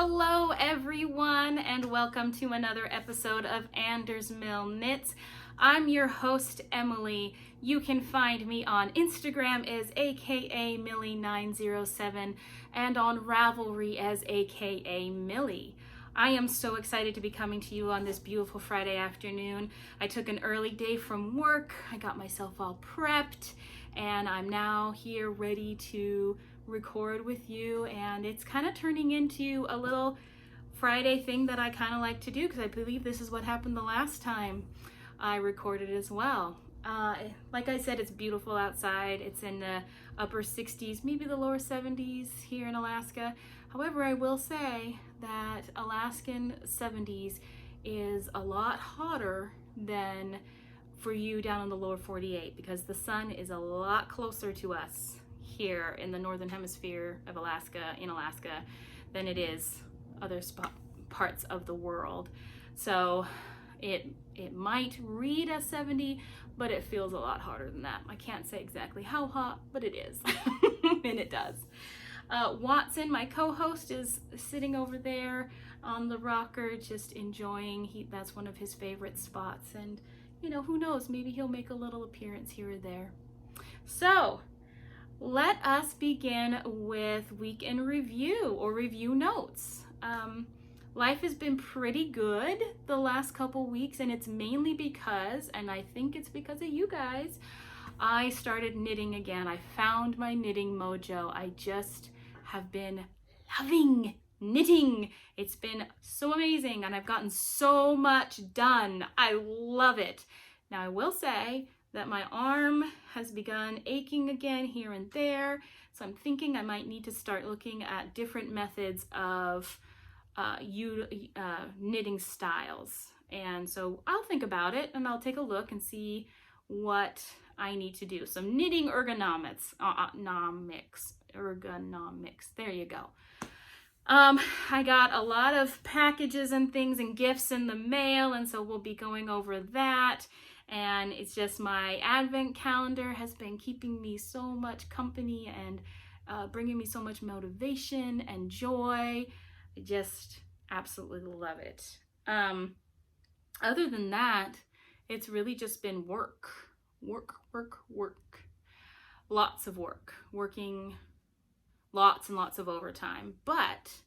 Hello everyone and welcome to another episode of AndersMill Knits. I'm your host Emily. You can find me on Instagram as akamillie907 and on Ravelry as akamillie. I am so excited to be coming to you on this beautiful Friday afternoon. I took an early day from work, I got myself all prepped, and I'm now here ready to record with you, and it's kind of turning into a little Friday thing that I kind of like to do because I believe this is what happened the last time I recorded as well. Like I said, it's beautiful outside. It's in the upper 60s, maybe the lower 70s here in Alaska. However, I will say that Alaskan 70s is a lot hotter than for you down in the lower 48 because the sun is a lot closer to us here in the northern hemisphere of Alaska, in Alaska, than it is other parts of the world. So it might read as 70, but it feels a lot hotter than that. I can't say exactly how hot, but it is, and it does. Watson, my co-host, is sitting over there on the rocker, just enjoying. That's one of his favorite spots, and you know, who knows, maybe he'll make a little appearance here or there. So let us begin with week in review or review notes. Life has been pretty good the last couple weeks, and it's mainly because, and I think it's because of you guys, I started knitting again. I found my knitting mojo. I just have been loving knitting. It's been so amazing, and I've gotten so much done. I love it. Now, I will say that my arm has begun aching again here and there, so I'm thinking I might need to start looking at different methods of knitting styles. And so I'll think about it, and I'll take a look and see what I need to do. Some knitting ergonomics. There you go. I got a lot of packages and things and gifts in the mail, and so we'll be going over that. And it's just my advent calendar has been keeping me so much company and bringing me so much motivation and joy. I just absolutely love it. Other than that, it's really just been work. Lots of work. Working lots and lots of overtime. But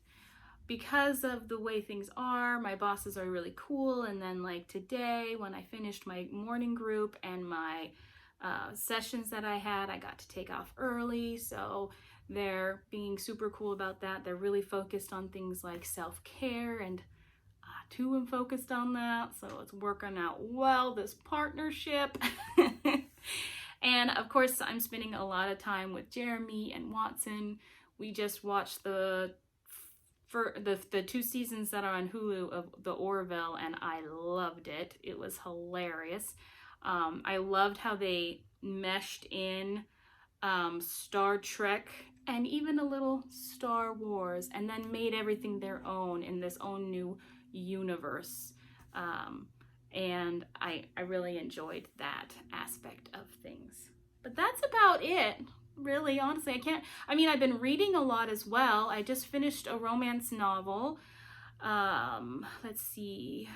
because of the way things are, my bosses are really cool. And then like today, when I finished my morning group and my sessions that I had, I got to take off early. So they're being super cool about that. They're really focused on things like self-care, and I too am focused on that. So it's working out well, this partnership. And of course, I'm spending a lot of time with Jeremy and Watson. We just watched the 2 seasons that are on Hulu of the Orville, and I loved it. It was hilarious. I loved how they meshed in Star Trek and even a little Star Wars, and then made everything their own in this own new universe. And I really enjoyed that aspect of things. But that's about it. Really, honestly, I've been reading a lot as well. I just finished a romance novel. Let's see.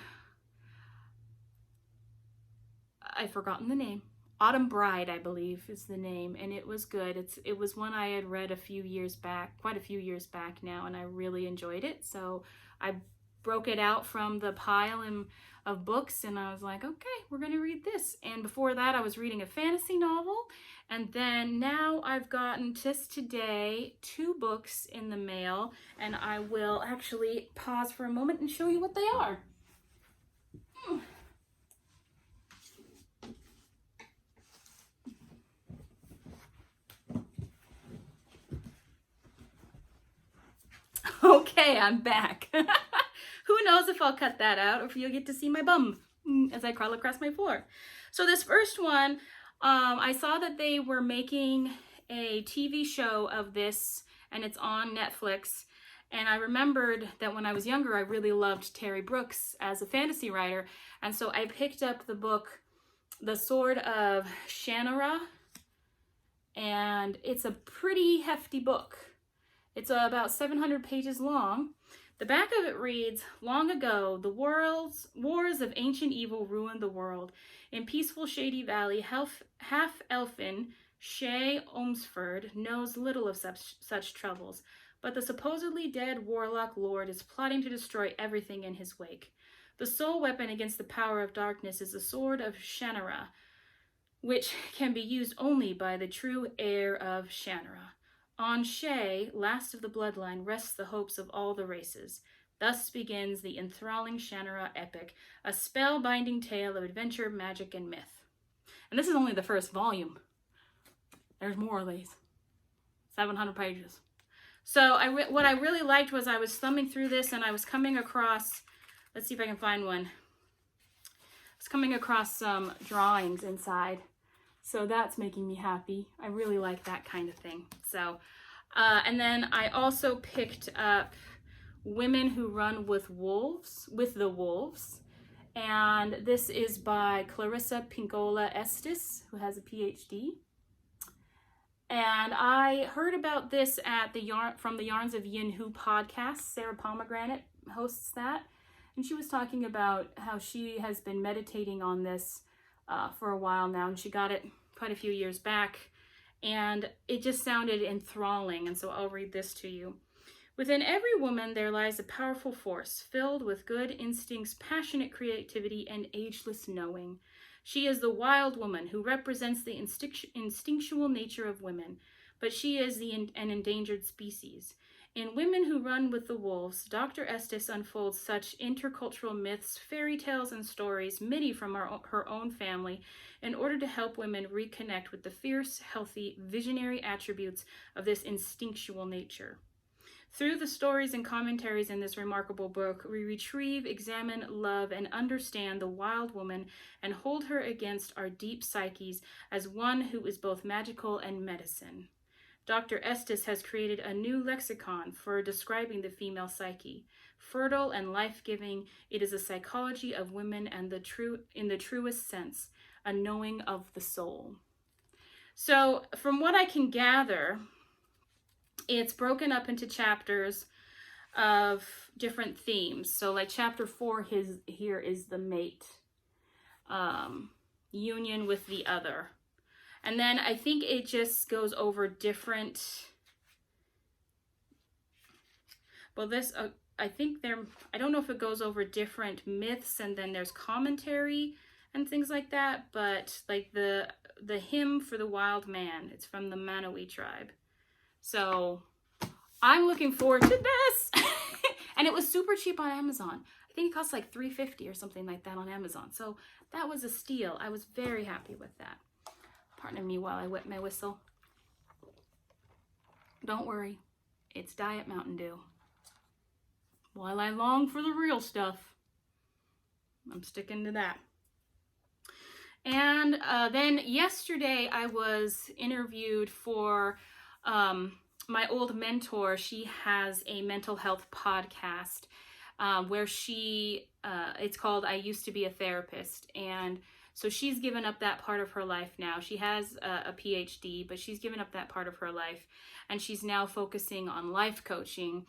I've forgotten the name. Autumn Bride, I believe, is the name, and it was good. It was one I had read quite a few years back now, and I really enjoyed it. So I broke it out from the pile of books, and I was like, okay, we're gonna read this. And before that, I was reading a fantasy novel, and then now I've gotten just today 2 books in the mail, and I will actually pause for a moment and show you what they are. Okay, I'm back. Who knows if I'll cut that out or if you'll get to see my bum as I crawl across my floor. So this first one, I saw that they were making a TV show of this, and it's on Netflix. And I remembered that when I was younger, I really loved Terry Brooks as a fantasy writer. And so I picked up the book, The Sword of Shannara, and it's a pretty hefty book. It's about 700 pages long, The back of it reads, "Long ago, the wars of ancient evil ruined the world. In peaceful Shady Valley, half-elfin Shay Omsford knows little of such troubles, but the supposedly dead warlock lord is plotting to destroy everything in his wake. The sole weapon against the power of darkness is the sword of Shannara, which can be used only by the true heir of Shannara. On Shay, last of the bloodline, rests the hopes of all the races. Thus begins the enthralling Shannara epic, a spellbinding tale of adventure, magic, and myth." And this is only the first volume. There's more of these. 700 pages. So what I really liked was I was thumbing through this and I was coming across, let's see if I can find one. I was coming across some drawings inside. So that's making me happy. I really like that kind of thing. So, and then I also picked up Women Who Run with the Wolves. And this is by Clarissa Pinkola Estes, who has a PhD. And I heard about this at from the Yarns of Yin-Hu podcast. Sarah Pomegranate hosts that. And she was talking about how she has been meditating on this for a while now, and she got it quite a few years back, and it just sounded enthralling, and so I'll read this to you. "Within every woman there lies a powerful force, filled with good instincts, passionate creativity, and ageless knowing. She is the wild woman who represents the instinctual nature of women, but she is an endangered species. In Women Who Run with the Wolves, Dr. Estes unfolds such intercultural myths, fairy tales, and stories, many from her own family, in order to help women reconnect with the fierce, healthy, visionary attributes of this instinctual nature. Through the stories and commentaries in this remarkable book, we retrieve, examine, love, and understand the wild woman and hold her against our deep psyches as one who is both magical and medicine. Dr. Estes has created a new lexicon for describing the female psyche. Fertile and life-giving, it is a psychology of women and in the truest sense, a knowing of the soul." So from what I can gather, it's broken up into chapters of different themes. So like chapter 4 here is the mate, union with the other. And then I think it just goes over different, well, this, I don't know if it goes over different myths, and then there's commentary and things like that, but like the hymn for the wild man, it's from the Manawi tribe. So I'm looking forward to this. And it was super cheap on Amazon. I think it cost like $3.50 or something like that on Amazon. So that was a steal. I was very happy with that. Pardon me while I wet my whistle. Don't worry, it's Diet Mountain Dew. While I long for the real stuff, I'm sticking to that. And then yesterday I was interviewed for my old mentor. She has a mental health podcast where it's called I Used to Be a Therapist. And so she's given up that part of her life now. She has a PhD, but she's given up that part of her life. And she's now focusing on life coaching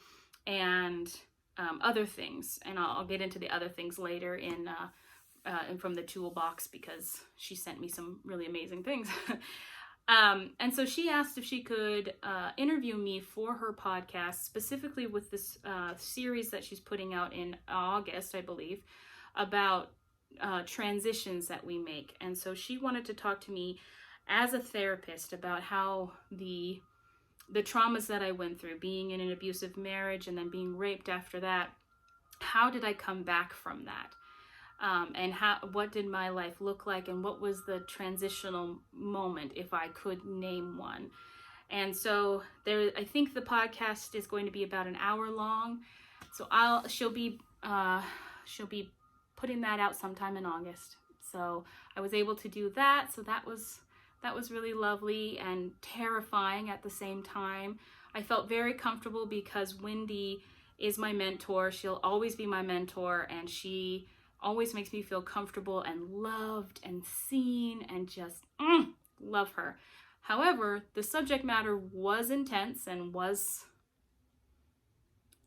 and other things. And I'll get into the other things later in from the Toolbox, because she sent me some really amazing things. And so she asked if she could interview me for her podcast, specifically with this series that she's putting out in August, I believe, about transitions that we make. And so she wanted to talk to me as a therapist about how the traumas that I went through, being in an abusive marriage and then being raped after that, how did I come back from that? And what did my life look like, and what was the transitional moment, if I could name one. And so I think the podcast is going to be about an hour long. So she'll be putting that out sometime in August. So I was able to do that. So that was really lovely and terrifying at the same time. I felt very comfortable because Wendy is my mentor. She'll always be my mentor, and she always makes me feel comfortable and loved and seen, and just love her. However, the subject matter was intense and was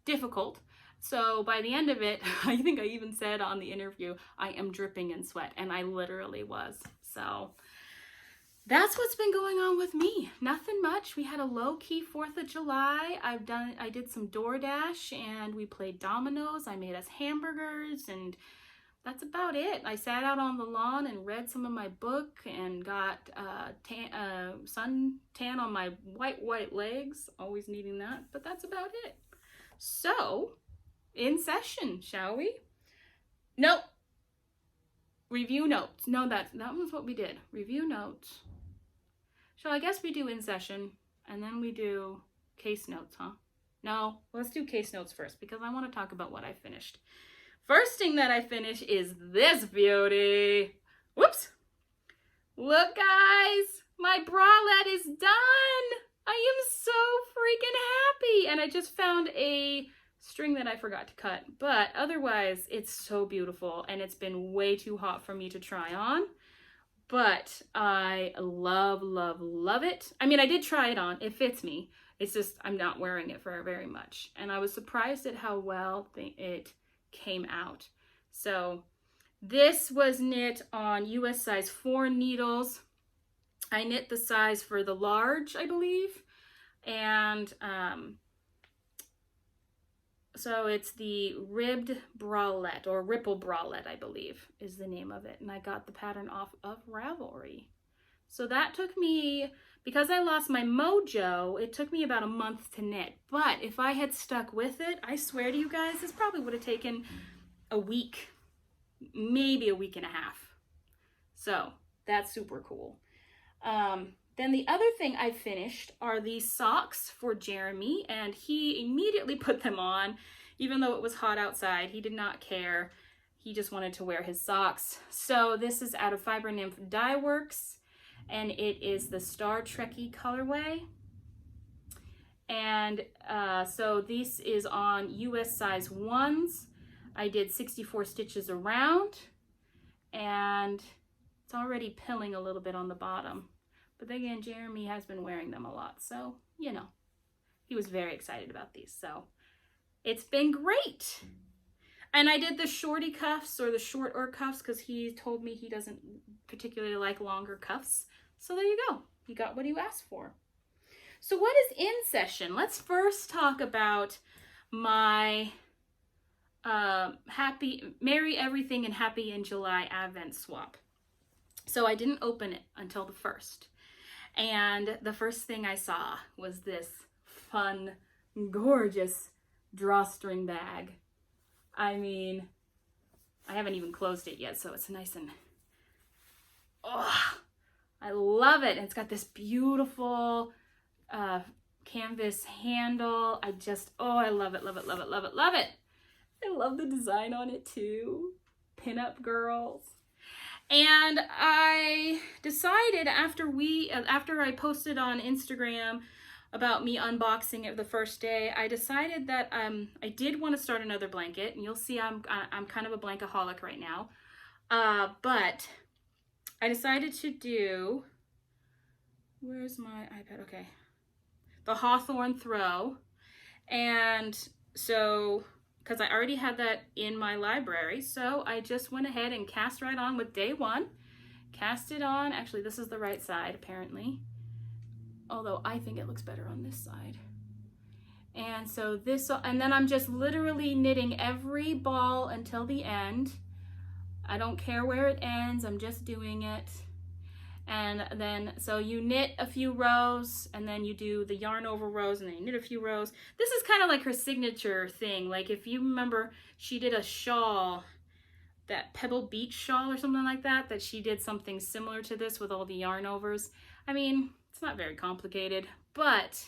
difficult. So by the end of it, I think I even said on the interview, I am dripping in sweat, and I literally was. So that's what's been going on with me. Nothing much. We had a low-key 4th of July. I did some DoorDash, and we played dominoes. I made us hamburgers, and that's about it. I sat out on the lawn and read some of my book and got sun tan on my white legs. Always needing that, but that's about it. So, in session, shall we? Nope. Review notes. No, that was what we did. Review notes. So I guess we do in session, and then we do case notes, huh? No, let's do case notes first, because I want to talk about what I finished. First thing that I finished is this beauty. Whoops. Look, guys, my bralette is done. I am so freaking happy. And I just found a string that I forgot to cut, but otherwise it's so beautiful, and it's been way too hot for me to try on. But I love, love, love it. I mean, I did try it on. It fits me. It's just I'm not wearing it for very much. And I was surprised at how well it came out. So this was knit on US size 4 needles. I knit the size for the large, I believe. And so it's the ribbed bralette, or ripple bralette, I believe is the name of it. And I got the pattern off of Ravelry. So that took me, because I lost my Mojo, it took me about a month to knit. But if I had stuck with it, I swear to you guys, this probably would have taken a week, maybe a week and a half. So that's super cool. Then the other thing I finished are these socks for Jeremy, and he immediately put them on, even though it was hot outside. He did not care. He just wanted to wear his socks. So this is out of Fiber Nymph Dye Works, and it is the Star Trekkie colorway. And so this is on US size 1s. I did 64 stitches around, and it's already pilling a little bit on the bottom. But then again, Jeremy has been wearing them a lot, so, you know, he was very excited about these. So it's been great. And I did the shorty cuffs, or the shorter cuffs, because he told me he doesn't particularly like longer cuffs. So there you go. You got what you asked for. So what is in session? Let's first talk about my Merry Everything and Happy in July Advent swap. So I didn't open it until the 1st. And the first thing I saw was this fun, gorgeous drawstring bag. I mean, I haven't even closed it yet, so it's nice and, oh, I love it. And it's got this beautiful canvas handle. I love it, love it, love it, love it, love it. I love the design on it too. Pinup girls. And I decided after I posted on Instagram about me unboxing it the first day, I decided that I did want to start another blanket, and you'll see I'm kind of a blankaholic right now. But I decided to do, where's my iPad? Okay, the Hostel Throw, and so, because I already had that in my library, so I just went ahead and cast right on with day 1. Cast it on. Actually, this is the right side, apparently. Although I think it looks better on this side. And so this, and then I'm just literally knitting every ball until the end. I don't care where it ends, I'm just doing it. And then, so you knit a few rows, and then you do the yarn over rows, and then you knit a few rows. This is kind of like her signature thing. Like, if you remember, she did a shawl, that Pebble Beach shawl or something like that, that she did something similar to this with all the yarn overs. I mean, it's not very complicated, but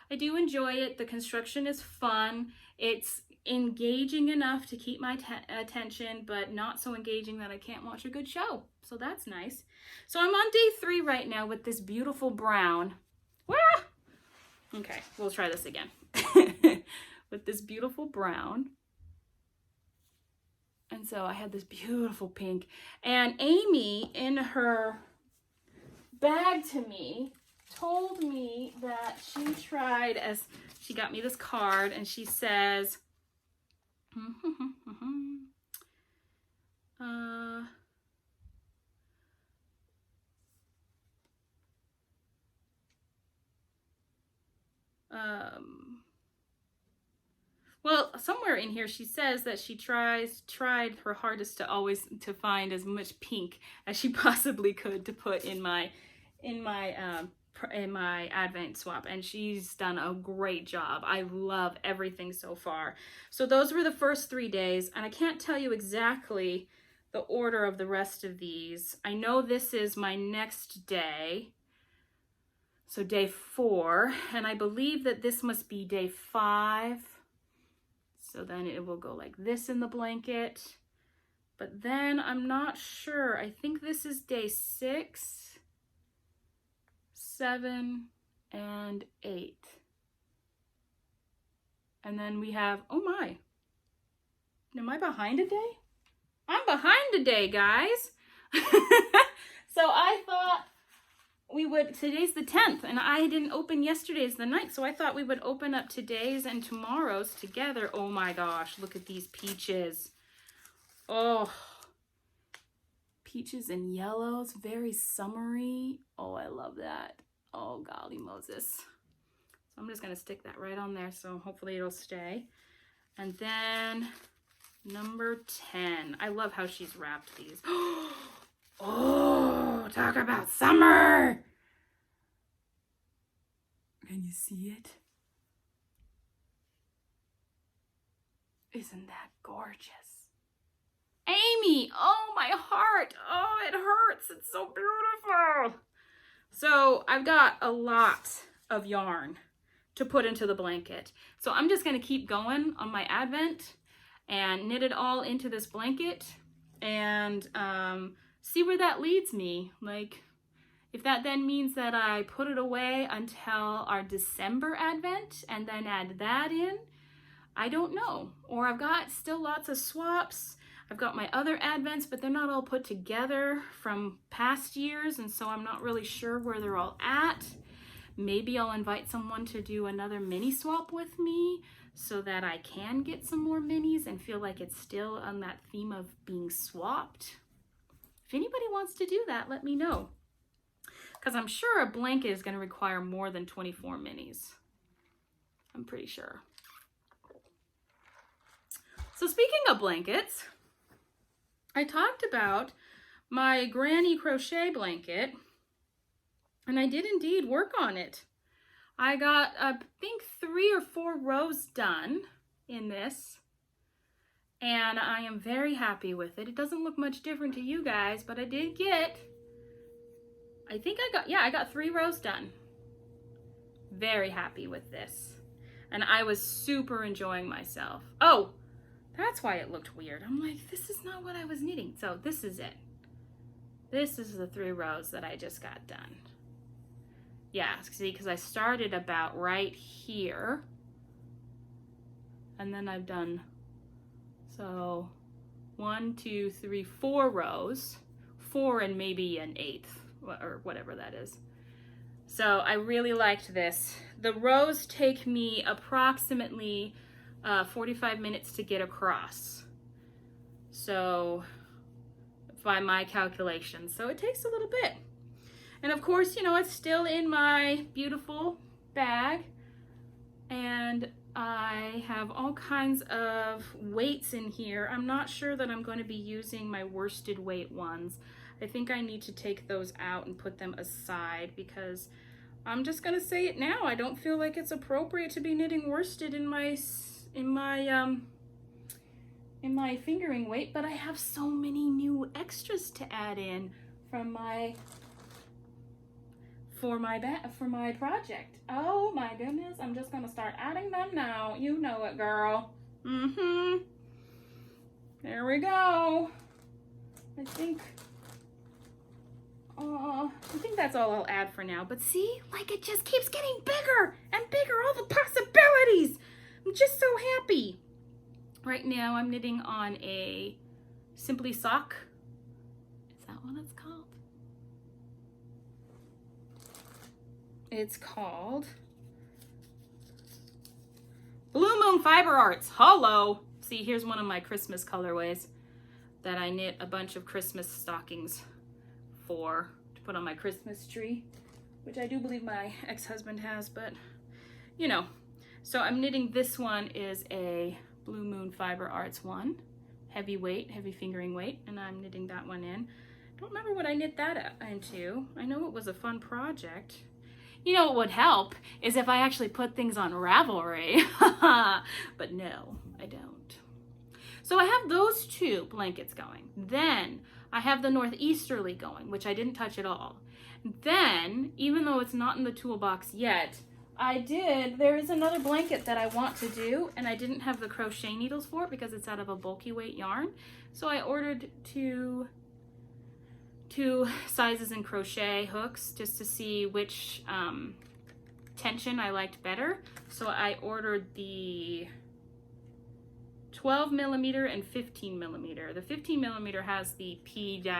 I do enjoy it. The construction is fun. It's engaging enough to keep my attention, but not so engaging that I can't watch a good show. So that's nice. So I'm on day 3 right now with this beautiful brown. Wah! Okay, we'll try this again. With this beautiful brown. And so I had this beautiful pink. And Amy, in her bag to me, told me that she tried, as she got me this card, and she says, Well, somewhere in here she says that she tried her hardest to always to find as much pink as she possibly could to put in my advent swap, and she's done a great job. I love everything so far. So those were the first 3 days, and I can't tell you exactly the order of the rest of these. I know this is my next day, so day 4, and I believe that this must be day 5. So then it will go like this in the blanket. But then I'm not sure. I think this is day 6, 7, and 8. And then we have, oh my, am I behind a day? I'm behind a day, guys. So I thought we would, today's the 10th, and I didn't open yesterday's the 9th, so I thought we would open up today's and tomorrow's together. Oh my gosh, look at these peaches. Oh, peaches and yellows, very summery. Oh, I love that. Oh, golly Moses. So I'm just gonna stick that right on there, so hopefully it'll stay. And then number 10. I love how she's wrapped these. Oh, talk about summer. Can you see it? Isn't that gorgeous? Amy, oh my heart. Oh, it hurts. It's so beautiful. So I've got a lot of yarn to put into the blanket. So I'm just gonna keep going on my advent and knit it all into this blanket and see where that leads me. Like, if that then means that I put it away until our December advent and then add that in, I don't know. Or I've got still lots of swaps. I've got my other advents, but they're not all put together from past years, and so I'm not really sure where they're all at. Maybe I'll invite someone to do another mini swap with me so that I can get some more minis and feel like it's still on that theme of being swapped. If anybody wants to do that, let me know. Because I'm sure a blanket is going to require more than 24 minis. I'm pretty sure. So speaking of blankets, I talked about my granny crochet blanket, and I did indeed work on it. I got, I think, 3 or 4 rows done in this, and I am very happy with it. It doesn't look much different to you guys, but I did get, I got 3 rows done. Very happy with this. And I was super enjoying myself. Oh, that's why it looked weird. I'm like, this is not what I was knitting. So this is it. This is the 3 rows that I just got done. Yeah, see, because I started about right here. And then I've done, so 1, 2, 3, 4 rows. 4 and maybe an 8th, or whatever that is. So I really liked this. The rows take me approximately 45 minutes to get across. So by my calculations. So it takes a little bit. And of course, you know, it's still in my beautiful bag. And I have all kinds of weights in here. I'm not sure that I'm going to be using my worsted weight ones. I think I need to take those out and put them aside because I'm just going to say it now. I don't feel like it's appropriate to be knitting worsted in my fingering weight, but I have so many new extras to add in from my for my project. Oh my goodness, I'm just gonna start adding them now. You know it, girl. There we go. I think that's all I'll add for now. But see, like, it just keeps getting bigger and bigger, all the possibilities. I'm just so happy. Right now I'm knitting on a Simply Sock. Is that what it's called? It's called Blue Moon Fiber Arts. Hello. see, here's one of my Christmas colorways that I knit a bunch of Christmas stockings for to put on my Christmas tree, which I do believe my ex-husband has, but you know. So I'm knitting, this one is a Blue Moon Fiber Arts one, heavy weight, heavy fingering weight, and I'm knitting that one in. Don't remember what I knit that into. I know it was a fun project. You know what would help is if I actually put things on Ravelry, but no, I don't. So I have those two blankets going. Then I have the Northeasterly going, which I didn't touch at all. Then, even though it's not in the toolbox yet, there is another blanket that I want to do, and I didn't have the crochet needles for it because it's out of a bulky weight yarn. So I ordered two sizes in crochet hooks just to see which tension I liked better. So I ordered the 12 millimeter and 15 millimeter. The 15 millimeter has the P-Q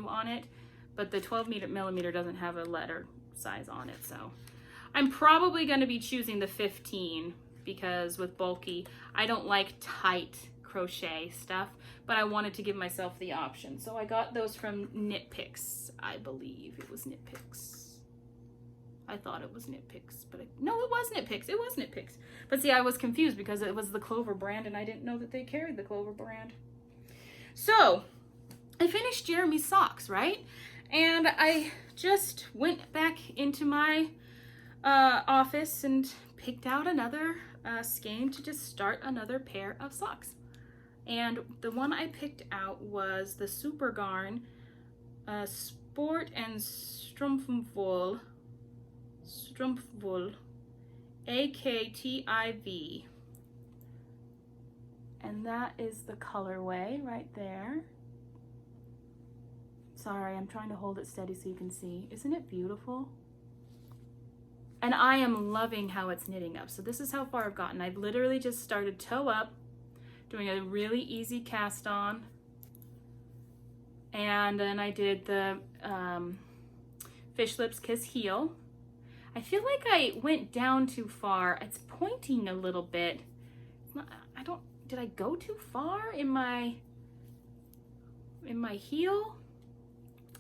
on it, but the 12 millimeter doesn't have a letter size on it. So I'm probably going to be choosing the 15 because with bulky, I don't like tight crochet stuff, but I wanted to give myself the option. So I got those from Knit Picks. I believe it was Knit Picks. I thought it was Knit Picks, but no, it was Knit Picks. It was Knit Picks. But see, I was confused because it was the Clover brand and I didn't know that they carried the Clover brand. So I finished Jeremy's socks, right? And I just went back into my office and picked out another skein to just start another pair of socks. And the one I picked out was the Super Garn Sport and Strumpfwool AKTIV. And that is the colorway right there. Sorry, I'm trying to hold it steady so you can see. Isn't it beautiful? And I am loving how it's knitting up. So this is how far I've gotten. I've literally just started toe up, doing a really easy cast on. And then I did the Fish Lips Kiss Heel. I feel like I went down too far. It's pointing a little bit. It's not, did I go too far in my heel?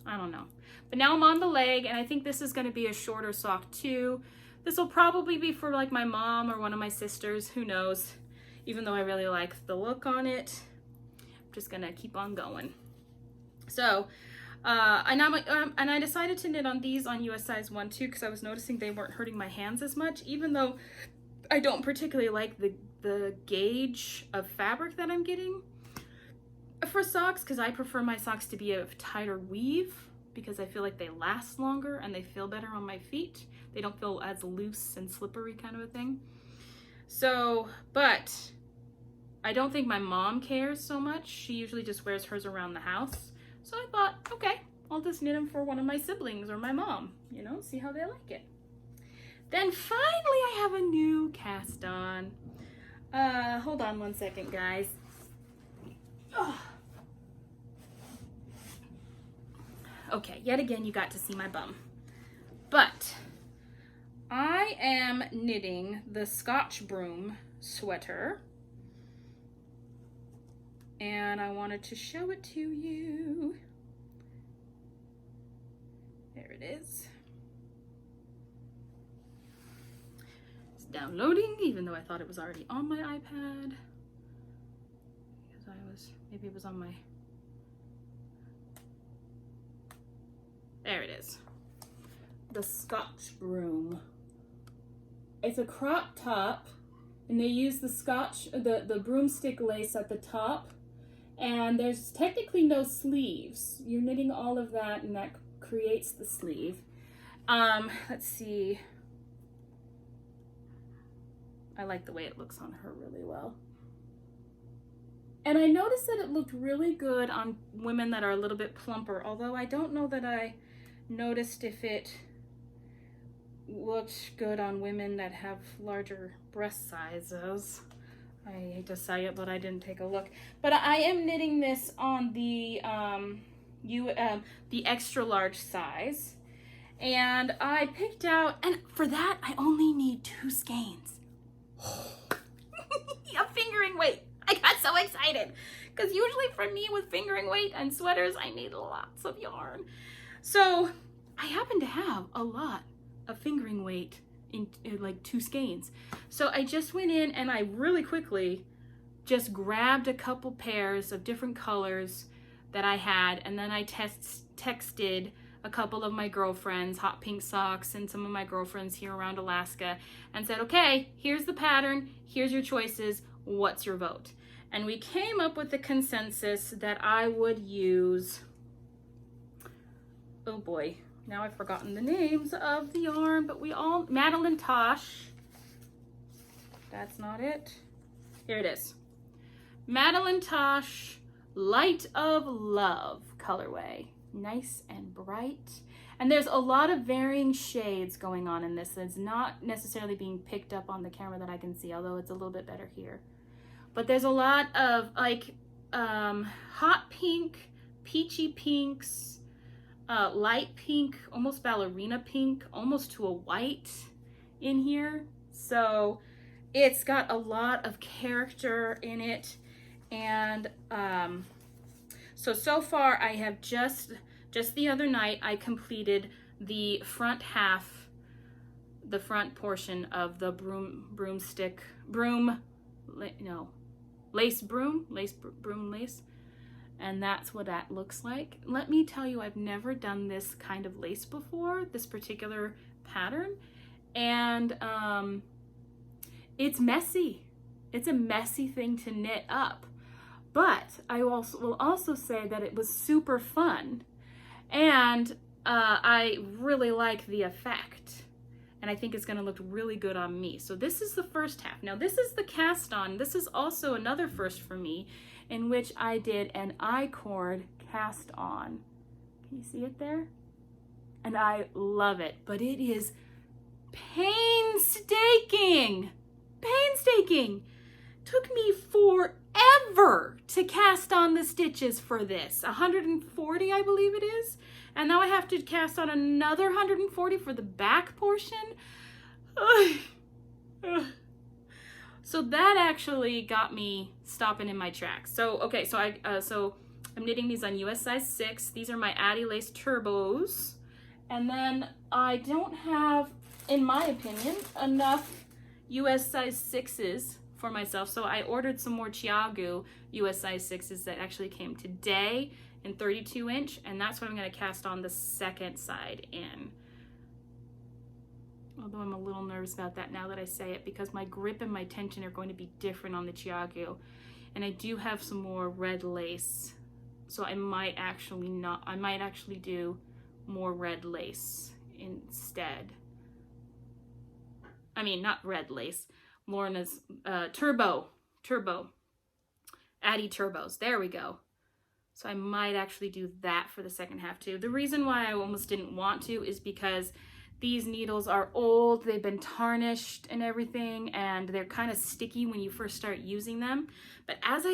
I don't know. But now I'm on the leg, and I think this is going to be a shorter sock too. This will probably be for like my mom or one of my sisters, who knows. Even though I really like the look on it, I'm just gonna keep on going. So, and I decided to knit on these on US size 1 too, because I was noticing they weren't hurting my hands as much, even though I don't particularly like the gauge of fabric that I'm getting for socks, because I prefer my socks to be of tighter weave, because I feel like they last longer and they feel better on my feet. They don't feel as loose and slippery kind of a thing. So, but I don't think my mom cares so much. She usually just wears hers around the house. So I thought, okay, I'll just knit them for one of my siblings or my mom, you know, see how they like it. Then finally I have a new cast on. Hold on one second, guys. Oh. Okay, yet again you got to see my bum. But I am knitting the Scotch Broom sweater, and I wanted to show it to you. There it is. It's downloading, even though I thought it was already on my iPad, because maybe it was on my, there it is. The Scotch Broom. It's a crop top, and they use the broomstick lace at the top, and there's technically no sleeves. You're knitting all of that, and that creates the sleeve. Let's see. I like the way it looks on her really well. And I noticed that it looked really good on women that are a little bit plumper, although I don't know that I noticed if it looked good on women that have larger breast sizes. I hate to say it, but I didn't take a look. But I am knitting this on the extra large size, and I picked out, and for that I only need 2 skeins. A fingering so excited because usually for me with fingering weight and sweaters, I need lots of yarn. So I happen to have a lot of fingering weight in like 2 skeins. So I just went in and I really quickly just grabbed a couple pairs of different colors that I had, and then I texted a couple of my girlfriends, Hot Pink Socks, and some of my girlfriends here around Alaska, and said, okay, here's the pattern, here's your choices, what's your vote? And we came up with the consensus that I would use, oh boy, now I've forgotten the names of the yarn, but Madeline Tosh, that's not it, here it is. Madeline Tosh Light of Love colorway. Nice and bright. And there's a lot of varying shades going on in this. It's not necessarily being picked up on the camera that I can see, although it's a little bit better here. But there's a lot of like hot pink, peachy pinks, light pink, almost ballerina pink, almost to a white in here. So it's got a lot of character in it. And so far I have just the other night I completed the front half, the front portion of the lace broom, and that's what that looks like. Let me tell you, I've never done this kind of lace before, this particular pattern, and it's messy. It's a messy thing to knit up. But I will also say that it was super fun, and I really like the effect, and I think it's going to look really good on me. So this is the first half. Now this is the cast on. This is also another first for me, in which I did an I-cord cast on. Can you see it there? And I love it, but it is painstaking. Took me forever to cast on the stitches for this. 140, I believe it is. And now I have to cast on another 140 for the back portion. So that actually got me stopping in my tracks. So, okay, so I'm knitting these on US size 6. These are my Addy Lace Turbos. And then I don't have, in my opinion, enough US size 6s for myself, so I ordered some more Chiagu US size 6s that actually came today in 32 inch, and that's what I'm going to cast on the second side in. Although I'm a little nervous about that now that I say it, because my grip and my tension are going to be different on the Chiagu, and I do have some more red lace, so I might actually do more red lace instead. I mean, not red lace, Lorna's Turbo, Addy Turbos, there we go. So I might actually do that for the second half too. The reason why I almost didn't want to is because these needles are old, they've been tarnished and everything, and they're kind of sticky when you first start using them. But as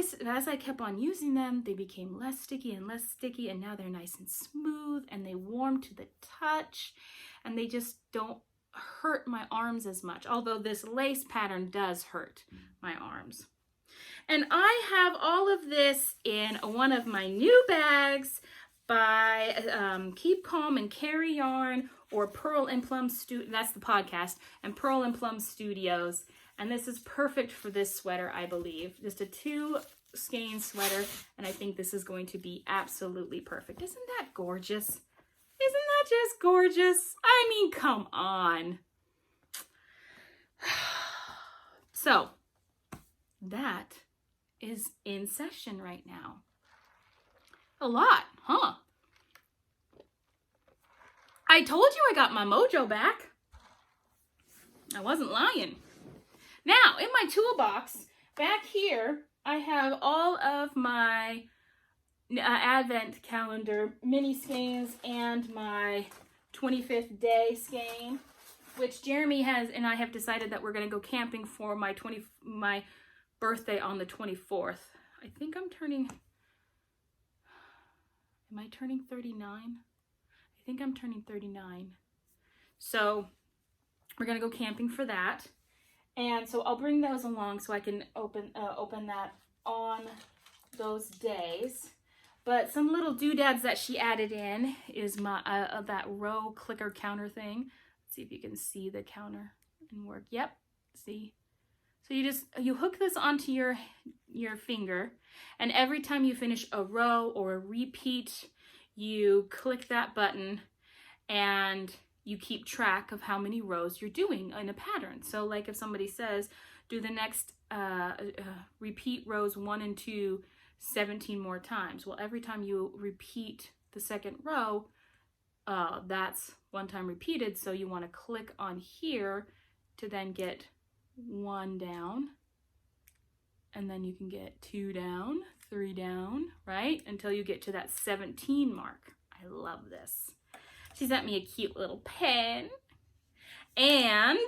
I kept on using them, they became less sticky, and now they're nice and smooth, and they warm to the touch, and they just don't hurt my arms as much, although this lace pattern does hurt my arms. And I have all of this in one of my new bags by Keep Calm and Carry Yarn, or Pearl and Plum that's the podcast, and Pearl and Plum Studios. And this is perfect for this sweater, I believe. Just a 2 skein sweater, and I think this is going to be absolutely perfect. Isn't that gorgeous? Isn't that just gorgeous? I mean, come on. So, that is in session right now. A lot, huh? I told you I got my mojo back. I wasn't lying. Now, in my toolbox, back here, I have all of my advent calendar mini skeins and my 25th day skein, which Jeremy has and I have decided that we're going to go camping for my birthday on the 24th. I think I'm turning, am I turning 39? I think I'm turning 39. So we're going to go camping for that. And so I'll bring those along so I can open that on those days. But some little doodads that she added in is my that row clicker counter thing. Let's see if you can see the counter and work. Yep, see. So you hook this onto your finger, and every time you finish a row or a repeat, you click that button and you keep track of how many rows you're doing in a pattern. So like if somebody says, do the next repeat rows 1 and 2 17 more times. Well, every time you repeat the second row, that's one time repeated. So you want to click on here to then get 1 down, and then you can get 2 down, 3 down, right? Until you get to that 17 mark. I love this. She sent me a cute little pen and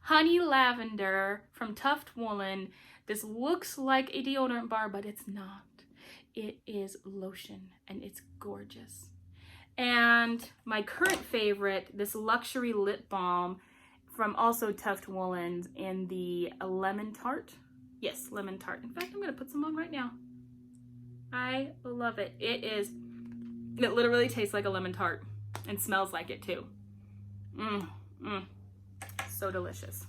honey lavender from Tuft Woolen. This looks like a deodorant bar, but it's not. It is lotion, and it's gorgeous. And my current favorite, this luxury lip balm from also Tuft Woolen in the lemon tart. Yes, lemon tart. In fact, I'm gonna put some on right now. I love it. It literally tastes like a lemon tart and smells like it too. So delicious.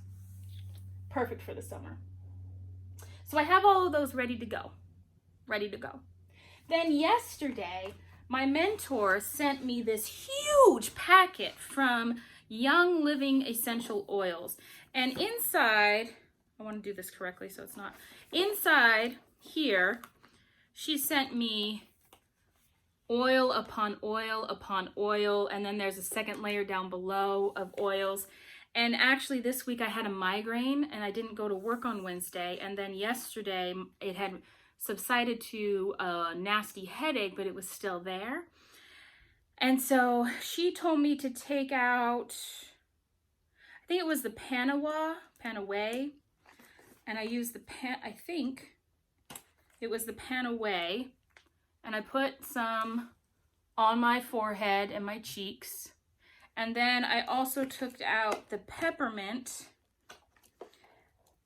Perfect for the summer. So I have all of those ready to go. Then yesterday, my mentor sent me this huge packet from Young Living Essential Oils. And inside, I want to do this correctly so it's not. Inside here, she sent me oil upon oil upon oil, and then there's a second layer down below of oils. And actually this week I had a migraine and I didn't go to work on Wednesday, and then yesterday it had subsided to a nasty headache, but it was still there. And so she told me to take out, I think it was the Panaway, and I used I think it was the Panaway, and I put some on my forehead and my cheeks. And then I also took out the peppermint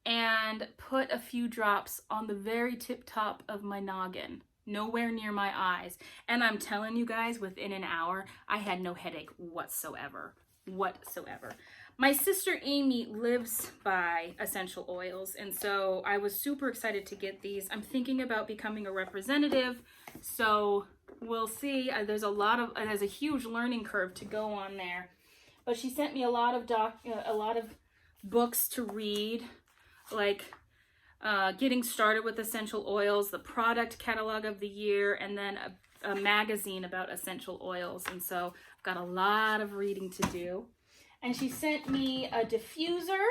and put a few drops on the very tip top of my noggin, nowhere near my eyes. And I'm telling you guys, within an hour, I had no headache whatsoever. My sister Amy lives by essential oils, and so I was super excited to get these. I'm thinking about becoming a representative, so we'll see. There's a huge learning curve to go on there. But she sent me a lot of books to read, like Getting Started with Essential Oils, the product catalog of the year, and then a magazine about essential oils. And so I've got a lot of reading to do. And she sent me a diffuser.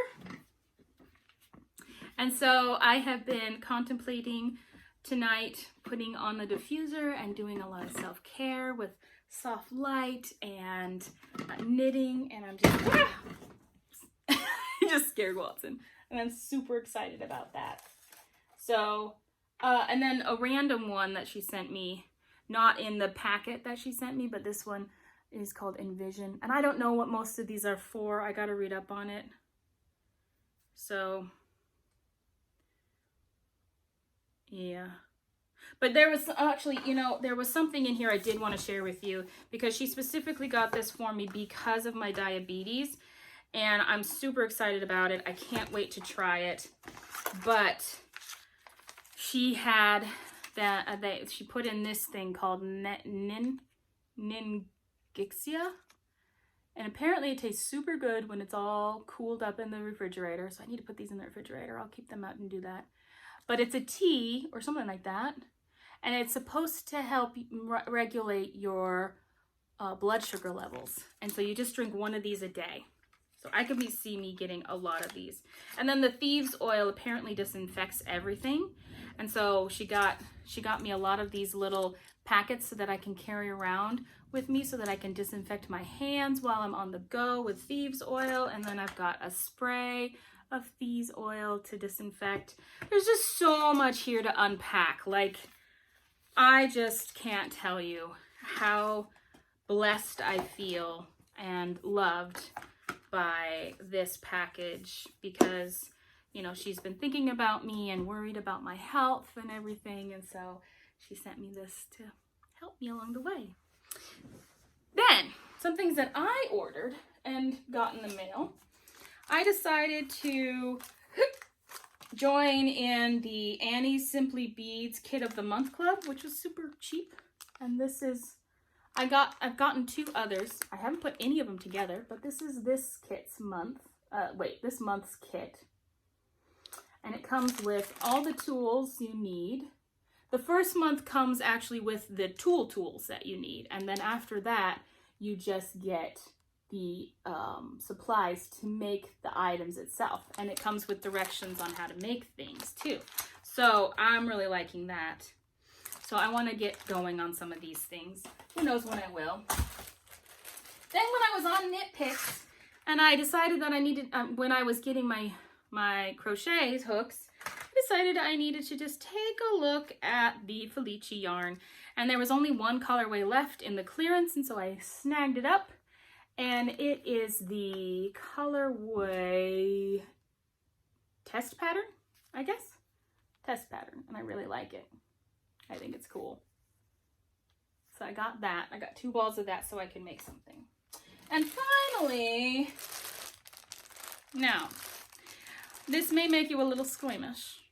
And so I have been contemplating tonight putting on the diffuser and doing a lot of self-care with soft light and knitting. And I'm just, I just scared Watson. And I'm super excited about that. So, and then a random one that she sent me, not in the packet that she sent me, but this one is called Envision. And I don't know what most of these are for. I got to read up on it. So, yeah. But there was actually, there was something in here I did want to share with you, because she specifically got this for me because of my diabetes. And I'm super excited about it. I can't wait to try it. But she had she put in this thing called Ningixia. And apparently it tastes super good when it's all cooled up in the refrigerator. So I need to put these in the refrigerator. I'll keep them out and do that. But it's a tea or something like that. And it's supposed to help regulate your blood sugar levels. And so you just drink one of these a day. So I could see me getting a lot of these. And then the thieves oil apparently disinfects everything. And so she got me a lot of these little packets so that I can carry around with me so that I can disinfect my hands while I'm on the go with thieves oil. And then I've got a spray of thieves oil to disinfect. There's just so much here to unpack. Like, I just can't tell you how blessed I feel and loved by this package, because you know, she's been thinking about me and worried about my health and everything. And so she sent me this to help me along the way. Then, some things that I ordered and got in the mail. I decided to join in the Annie's Simply Beads Kit of the Month Club, which was super cheap. And this is, I've gotten 2 others. I haven't put any of them together, but this is this month's kit. And it comes with all the tools you need. The first month comes actually with the tools that you need. And then after that, you just get the supplies to make the items itself. And it comes with directions on how to make things too. So I'm really liking that. So I want to get going on some of these things. Who knows when I will. Then when I was on Knit Picks, and I decided that I needed, when I was getting my crochet hooks, I decided I needed to just take a look at the Felice yarn. And there was only one colorway left in the clearance, and so I snagged it up. And it is the colorway test pattern, I guess. Test pattern, and I really like it. I think it's cool. So I got that. I got 2 balls of that so I can make something. And finally, now, this may make you a little squeamish.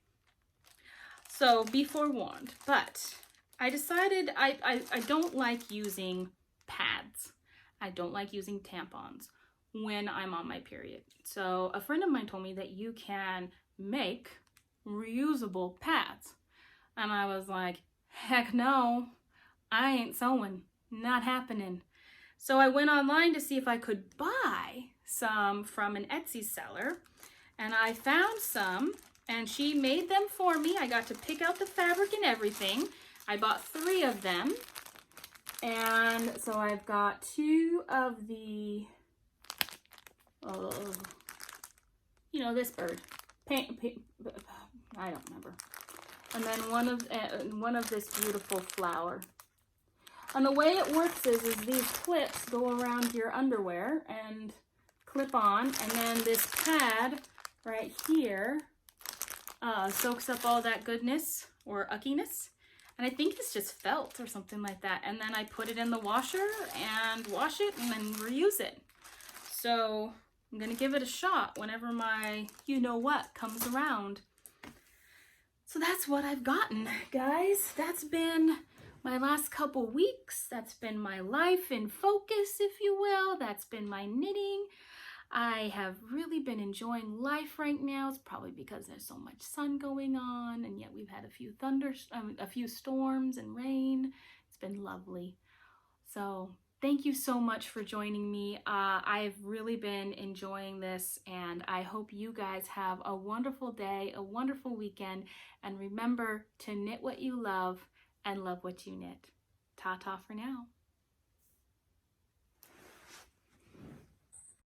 So be forewarned, but I decided I don't like using pads. I don't like using tampons when I'm on my period. So a friend of mine told me that you can make reusable pads. And I was like, heck no, I ain't sewing, not happening. So I went online to see if I could buy some from an Etsy seller. And I found some, and she made them for me. I got to pick out the fabric and everything. I bought 3 of them. And so I've got 2 of the, you know, this bird, I don't remember. And then one of this beautiful flower. And the way it works is these clips go around your underwear and clip on, and then this pad right here soaks up all that goodness or uckiness. And I think it's just felt or something like that. And then I put it in the washer and wash it and then reuse it. So I'm going to give it a shot whenever my you-know-what comes around. So that's what I've gotten, guys. That's been my last couple weeks. That's been my life in focus, if you will. That's been my knitting. I have really been enjoying life right now. It's probably because there's so much sun going on, and yet we've had a few storms and rain. It's been lovely. So thank you so much for joining me. I've really been enjoying this, and I hope you guys have a wonderful day, a wonderful weekend, and remember to knit what you love and love what you knit. Ta-ta for now.